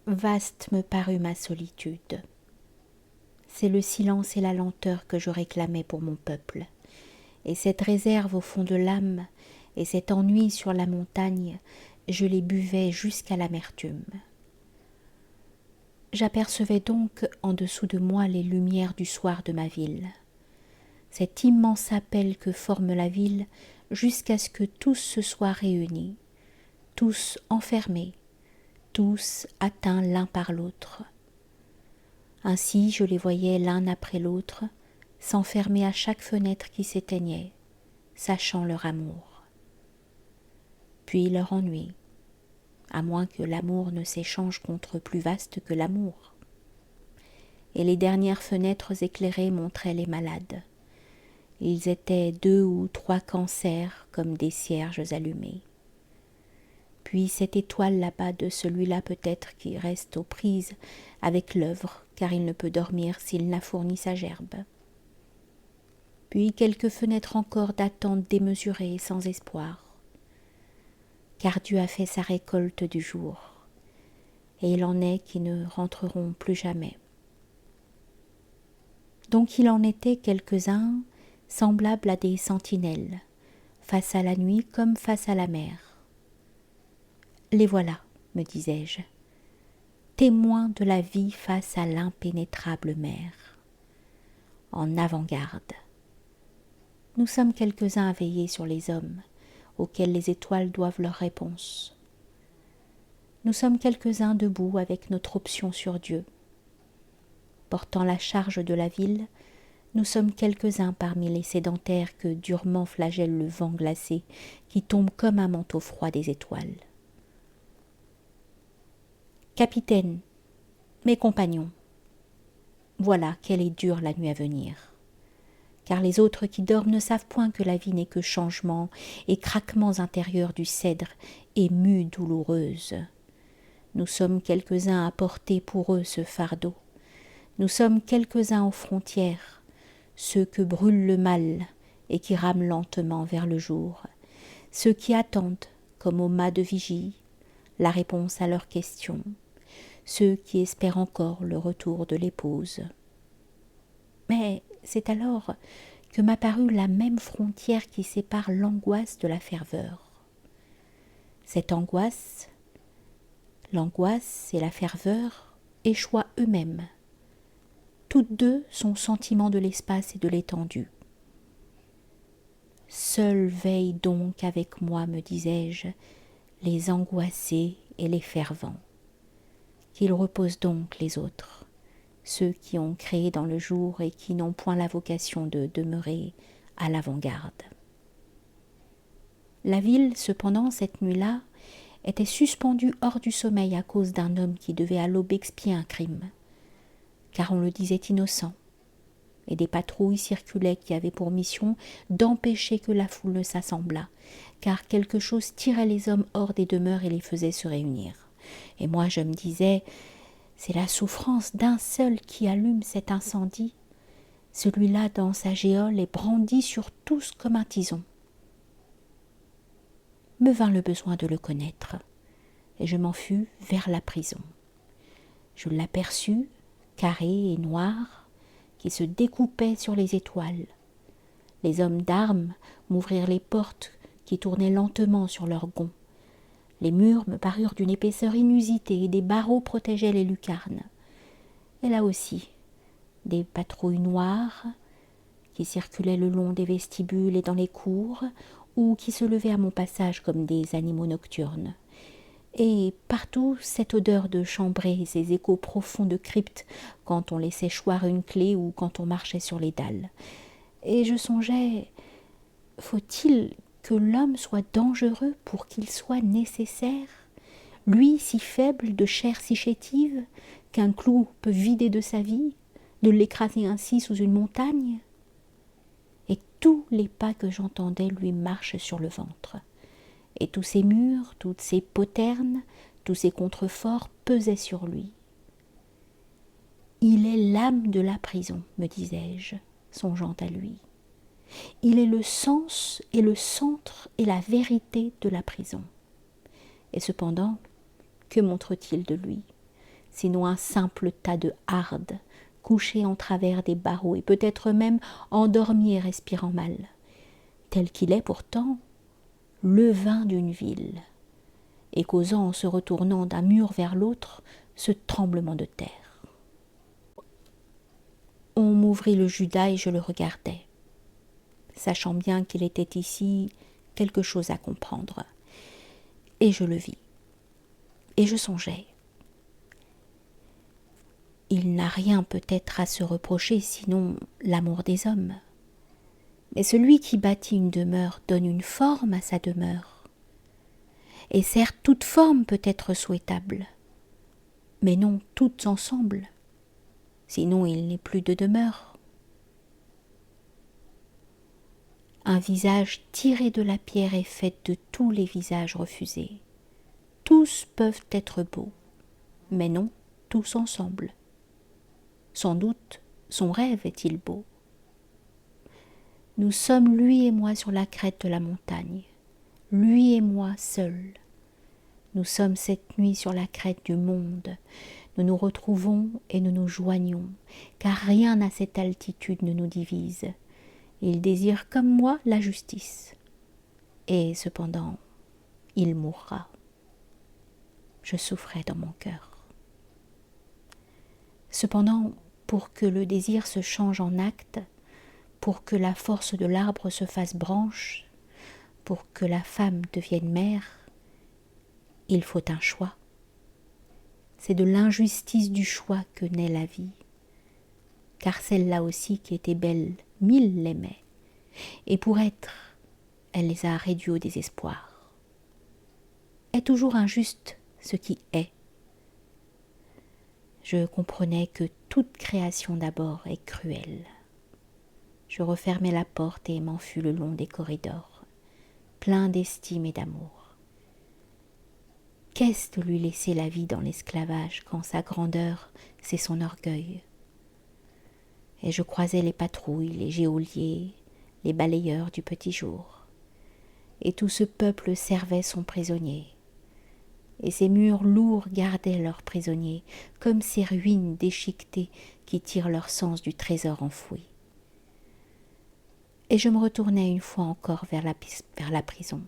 Vaste me parut ma solitude. C'est le silence et la lenteur que je réclamais pour mon peuple, et cette réserve au fond de l'âme, et cet ennui sur la montagne, je les buvais jusqu'à l'amertume. J'apercevais donc en dessous de moi les lumières du soir de ma ville, cet immense appel que forme la ville jusqu'à ce que tous se soient réunis, tous enfermés, tous atteints l'un par l'autre. Ainsi je les voyais l'un après l'autre s'enfermer à chaque fenêtre qui s'éteignait, sachant leur amour. Puis leur ennui, à moins que l'amour ne s'échange contre plus vaste que l'amour. Et les dernières fenêtres éclairées montraient les malades. Ils étaient 2 ou 3 cancers comme des cierges allumés. Puis cette étoile là-bas de celui-là peut-être qui reste aux prises avec l'œuvre, car il ne peut dormir s'il n'a fourni sa gerbe. Puis quelques fenêtres encore d'attente démesurée et sans espoir. Car Dieu a fait sa récolte du jour, et il en est qui ne rentreront plus jamais. Donc il en était quelques-uns semblables à des sentinelles, face à la nuit comme face à la mer. Les voilà, me disais-je, témoins de la vie face à l'impénétrable mer. En avant-garde. Nous sommes quelques-uns à veiller sur les hommes, auxquels les étoiles doivent leur réponse. Nous sommes quelques-uns debout avec notre option sur Dieu. Portant la charge de la ville, nous sommes quelques-uns parmi les sédentaires que durement flagelle le vent glacé qui tombe comme un manteau froid des étoiles. Capitaine, mes compagnons, voilà quelle est dure la nuit à venir. Car les autres qui dorment ne savent point que la vie n'est que changements et craquements intérieurs du cèdre et mues douloureuses. Nous sommes quelques-uns à porter pour eux ce fardeau. Nous sommes quelques-uns aux frontières, ceux que brûle le mal et qui rament lentement vers le jour, ceux qui attendent, comme au mât de vigie, la réponse à leurs questions, ceux qui espèrent encore le retour de l'épouse. Mais c'est alors que m'apparut la même frontière qui sépare l'angoisse de la ferveur. Cette angoisse, l'angoisse et la ferveur échoient eux-mêmes. Toutes deux sont sentiments de l'espace et de l'étendue. Seul veille donc avec moi, me disais-je, les angoissés et les fervents. Qu'ils reposent donc les autres, ceux qui ont créé dans le jour et qui n'ont point la vocation de demeurer à l'avant-garde. La ville, cependant, cette nuit-là, était suspendue hors du sommeil à cause d'un homme qui devait à l'aube expier un crime, car on le disait innocent, et des patrouilles circulaient qui avaient pour mission d'empêcher que la foule ne s'assemblât, car quelque chose tirait les hommes hors des demeures et les faisait se réunir. Et moi je me disais, c'est la souffrance d'un seul qui allume cet incendie, celui-là dans sa géole est brandi sur tous comme un tison. Me vint le besoin de le connaître, et je m'en fus vers la prison. Je l'aperçus, carré et noir, qui se découpait sur les étoiles. Les hommes d'armes m'ouvrirent les portes qui tournaient lentement sur leurs gonds. Les murs me parurent d'une épaisseur inusitée et des barreaux protégeaient les lucarnes. Et là aussi, des patrouilles noires qui circulaient le long des vestibules et dans les cours ou qui se levaient à mon passage comme des animaux nocturnes. Et partout cette odeur de chambrée et ces échos profonds de cryptes quand on laissait choir une clé ou quand on marchait sur les dalles. Et je songeais, faut-il que l'homme soit dangereux pour qu'il soit nécessaire, lui si faible, de chair si chétive, qu'un clou peut vider de sa vie, de l'écraser ainsi sous une montagne? Et tous les pas que j'entendais lui marchent sur le ventre. Et tous ces murs, toutes ces poternes, tous ces contreforts pesaient sur lui. Il est l'âme de la prison, me disais-je, songeant à lui. Il est le sens et le centre et la vérité de la prison. Et cependant, que montre-t-il de lui? sinon un simple tas de hardes, couché en travers des barreaux et peut-être même endormi et respirant mal, tel qu'il est pourtant le vin d'une ville, et causant en se retournant d'un mur vers l'autre ce tremblement de terre. On m'ouvrit le Judas et je le regardais, sachant bien qu'il était ici quelque chose à comprendre. Et je le vis, et je songeais. Il n'a rien peut-être à se reprocher, sinon l'amour des hommes. Mais celui qui bâtit une demeure donne une forme à sa demeure. Et certes, toute forme peut être souhaitable, mais non toutes ensemble, sinon il n'est plus de demeure. Un visage tiré de la pierre est fait de tous les visages refusés. Tous peuvent être beaux, mais non tous ensemble. Sans doute, son rêve est-il beau. Nous sommes lui et moi sur la crête de la montagne, lui et moi seuls. Nous sommes cette nuit sur la crête du monde. Nous nous retrouvons et nous nous joignons, car rien à cette altitude ne nous divise. Il désire comme moi la justice. Et cependant, il mourra. Je souffrais dans mon cœur. Cependant, pour que le désir se change en acte, pour que la force de l'arbre se fasse branche, pour que la femme devienne mère, il faut un choix. C'est de l'injustice du choix que naît la vie, car celle-là aussi qui était belle, mille l'aimaient, et pour être, elle les a réduits au désespoir. Est toujours injuste ce qui est. Je comprenais que toute création d'abord est cruelle. Je refermai la porte et m'en fus le long des corridors, plein d'estime et d'amour. Qu'est-ce de lui laisser la vie dans l'esclavage quand sa grandeur, c'est son orgueil? Et je croisais les patrouilles, les geôliers, les balayeurs du petit jour. Et tout ce peuple servait son prisonnier. Et ces murs lourds gardaient leurs prisonniers, comme ces ruines déchiquetées qui tirent leur sens du trésor enfoui. Et je me retournai une fois encore vers la prison.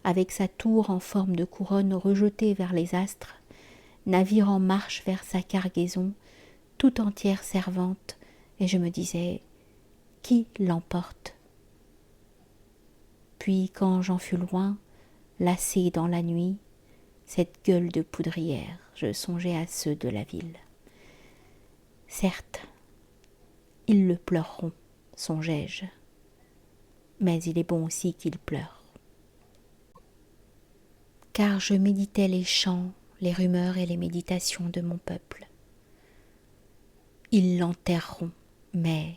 Avec sa tour en forme de couronne rejetée vers les astres, navire en marche vers sa cargaison, tout entière servante, et je me disais, qui l'emporte? Puis quand j'en fus loin, lassé dans la nuit, cette gueule de poudrière, je songeais à ceux de la ville. Certes, ils le pleureront, songeai-je, mais il est bon aussi qu'ils pleurent. Car je méditais les chants, les rumeurs et les méditations de mon peuple. Ils l'enterreront, mais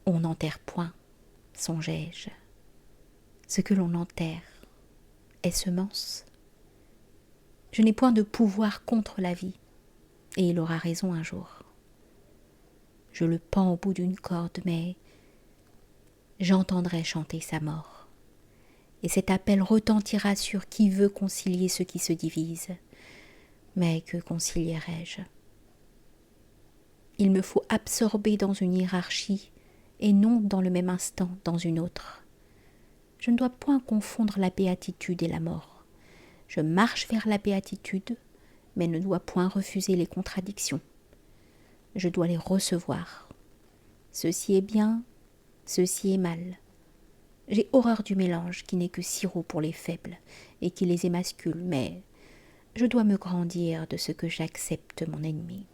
on n'enterre point, songeai-je. Ce que l'on enterre est semence. Je n'ai point de pouvoir contre la vie, et il aura raison un jour. Je le pends au bout d'une corde, mais j'entendrai chanter sa mort. Et cet appel retentira sur qui veut concilier ceux qui se divisent. Mais que concilierai-je? Il me faut absorber dans une hiérarchie, et non dans le même instant dans une autre. Je ne dois point confondre la béatitude et la mort. Je marche vers la béatitude, mais ne dois point refuser les contradictions. Je dois les recevoir. Ceci est bien, ceci est mal. J'ai horreur du mélange qui n'est que sirop pour les faibles et qui les émascule, mais je dois me grandir de ce que j'accepte mon ennemi.